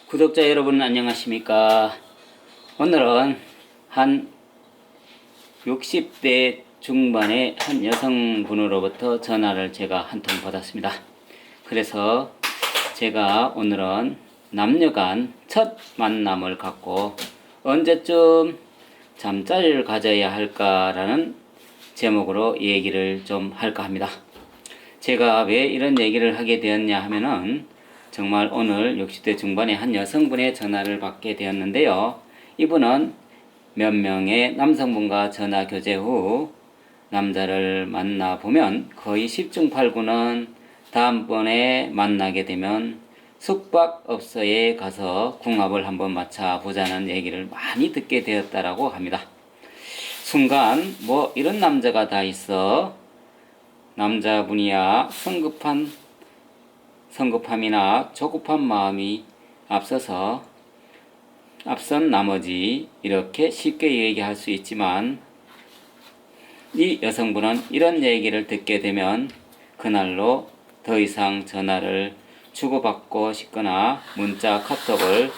구독자 여러분 안녕하십니까. 오늘은 한 60대 중반의 한 여성분으로부터 전화를 제가 한 통 받았습니다. 그래서 제가 오늘은 남녀간 첫 만남을 갖고 언제쯤 잠자리를 가져야 할까라는 제목으로 얘기를 좀 할까 합니다. 제가 왜 이런 얘기를 하게 되었냐 하면은 정말 오늘 60대 중반의 한 여성분의 전화를 받게 되었는데요. 이분은 몇 명의 남성분과 전화 교제 후 남자를 만나보면 거의 10중 8구는 다음번에 만나게 되면 숙박업소에 가서 궁합을 한번 맞춰보자는 얘기를 많이 듣게 되었다라고 합니다. 순간 뭐 이런 남자가 다 있어. 남자분이야 성급함이나 조급한 마음이 앞선 나머지 이렇게 쉽게 얘기할 수 있지만 이 여성분은 이런 얘기를 듣게 되면 그날로 더 이상 전화를 주고받고 싶거나 문자 카톡을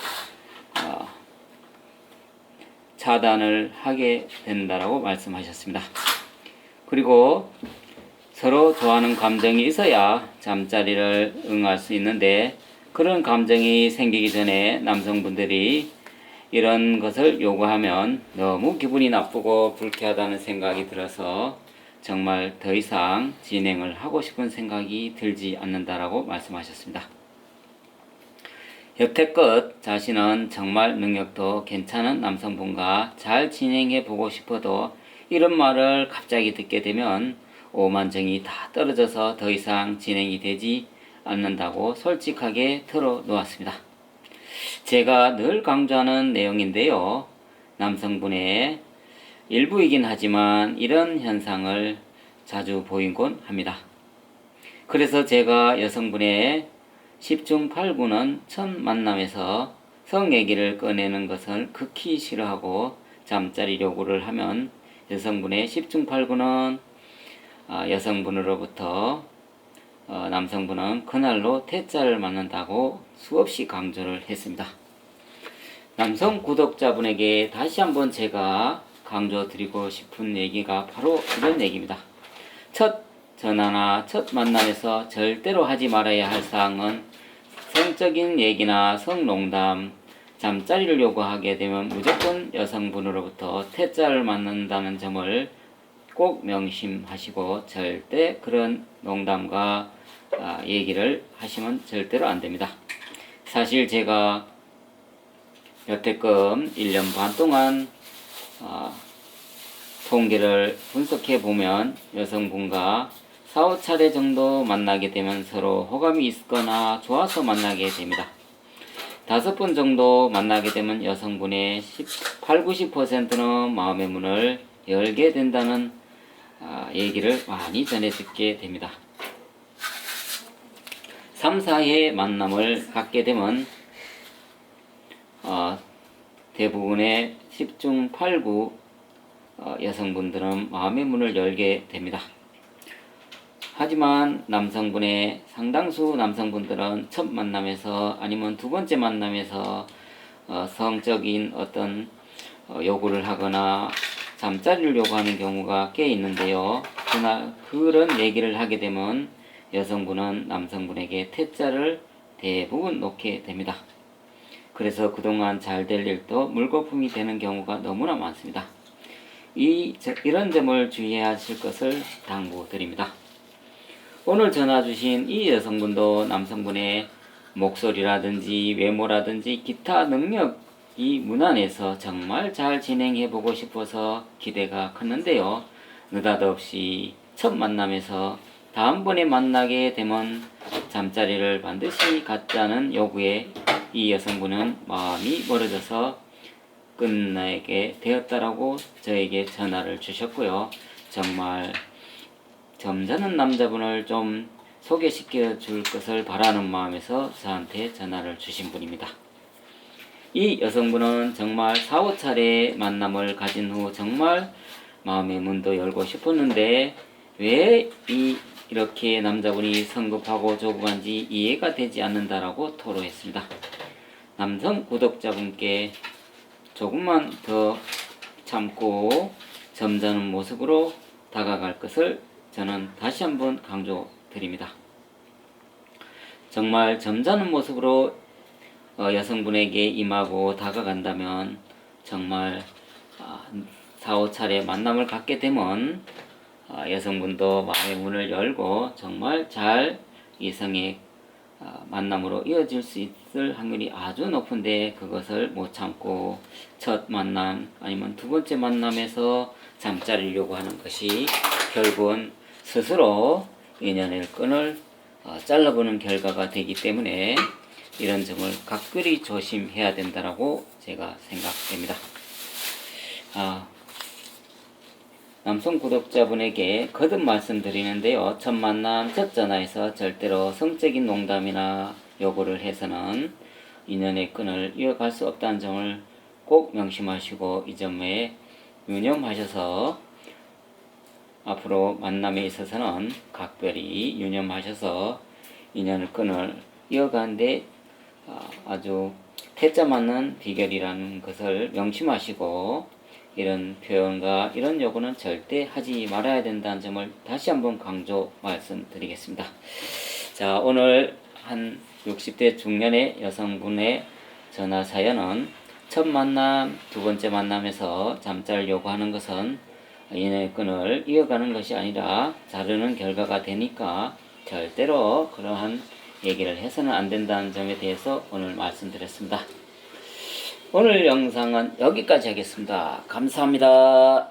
차단을 하게 된다라고 말씀하셨습니다. 그리고 서로 좋아하는 감정이 있어야 잠자리를 응할 수 있는데 그런 감정이 생기기 전에 남성분들이 이런 것을 요구하면 너무 기분이 나쁘고 불쾌하다는 생각이 들어서 정말 더 이상 진행을 하고 싶은 생각이 들지 않는다라고 말씀하셨습니다. 여태껏 자신은 정말 능력도 괜찮은 남성분과 잘 진행해 보고 싶어도 이런 말을 갑자기 듣게 되면 오만정이 다 떨어져서 더 이상 진행이 되지 않는다고 솔직하게 털어놓았습니다. 제가 늘 강조하는 내용인데요. 남성분의 일부이긴 하지만 이런 현상을 자주 보이곤 합니다. 그래서 제가 여성분의 10중 8구는 첫 만남에서 성 얘기를 꺼내는 것을 극히 싫어하고 잠자리 요구를 하면 여성분의 10중 8구는 여성분으로부터 남성분은 그날로 퇴짜를 맞는다고 수없이 강조를 했습니다. 남성 구독자분에게 다시 한번 제가 강조드리고 싶은 얘기가 바로 이런 얘기입니다. 첫 전화나 첫 만남에서 절대로 하지 말아야 할 사항은 성적인 얘기나 성농담, 잠자리를 요구하게 되면 무조건 여성분으로부터 퇴짜를 맞는다는 점을 꼭 명심하시고 절대 그런 농담과 얘기를 하시면 절대로 안 됩니다. 사실 제가 여태껏 1년 반 동안 통계를 분석해 보면 여성분과 4-5차례 정도 만나게 되면 서로 호감이 있거나 좋아서 만나게 됩니다. 5번 정도 만나게 되면 여성분의 80-90%는 마음의 문을 열게 된다는 얘기를 많이 전해 듣게 됩니다. 3-4회 만남을 갖게 되면 대부분의 10중 8구 여성분들은 마음의 문을 열게 됩니다. 하지만 남성분의 상당수 남성분들은 첫 만남에서 아니면 두 번째 만남에서 성적인 어떤 요구를 하거나 잠자리를 요구하는 경우가 꽤 있는데요. 그런 얘기를 하게 되면 여성분은 남성분에게 퇴짜를 대부분 놓게 됩니다. 그래서 그동안 잘 될 일도 물거품이 되는 경우가 너무나 많습니다. 이런 점을 주의하실 것을 당부드립니다. 오늘 전화 주신 이 여성분도 남성분의 목소리라든지 외모라든지 기타 능력이 무난해서 정말 잘 진행해보고 싶어서 기대가 컸는데요. 느닷없이 첫 만남에서 다음번에 만나게 되면 잠자리를 반드시 갖자는 요구에 이 여성분은 마음이 멀어져서 끝나게 되었다라고 저에게 전화를 주셨고요. 정말 점잖은 남자분을 좀 소개시켜 줄 것을 바라는 마음에서 저한테 전화를 주신 분입니다. 이 여성분은 정말 4-5차례 만남을 가진 후 정말 마음의 문도 열고 싶었는데 왜 이렇게 남자분이 성급하고 조급한지 이해가 되지 않는다라고 토로했습니다. 남성 구독자분께 조금만 더 참고 점잖은 모습으로 다가갈 것을 저는 다시 한번 강조드립니다. 정말 점잖은 모습으로 여성분에게 임하고 다가간다면 정말 4, 5차례 만남을 갖게 되면 여성분도 마음의 문을 열고 정말 잘 이성의 만남으로 이어질 수 있을 확률이 아주 높은데, 그것을 못 참고 첫 만남 아니면 두 번째 만남에서 잠자리려고 하는 것이 결국은 스스로 인연의 끈을 잘라보는 결과가 되기 때문에 이런 점을 각별히 조심해야 된다라고 제가 생각됩니다. 남성 구독자분에게 거듭 말씀드리는데요. 첫 만남, 첫 전화에서 절대로 성적인 농담이나 요구를 해서는 인연의 끈을 이어갈 수 없다는 점을 꼭 명심하시고 이 점에 유념하셔서 앞으로 만남에 있어서는 각별히 유념하셔서 인연의 끈을 이어가는데 아주 태자 맞는 비결이라는 것을 명심하시고, 이런 표현과 이런 요구는 절대 하지 말아야 된다는 점을 다시 한번 강조 말씀드리겠습니다. 자, 오늘 한 60대 중년의 여성분의 전화 사연은 첫 만남, 두 번째 만남에서 잠자려고 하는 것은 인연의 끈을 이어가는 것이 아니라 자르는 결과가 되니까 절대로 그러한 얘기를 해서는 안 된다는 점에 대해서 오늘 말씀드렸습니다. 오늘 영상은 여기까지 하겠습니다. 감사합니다.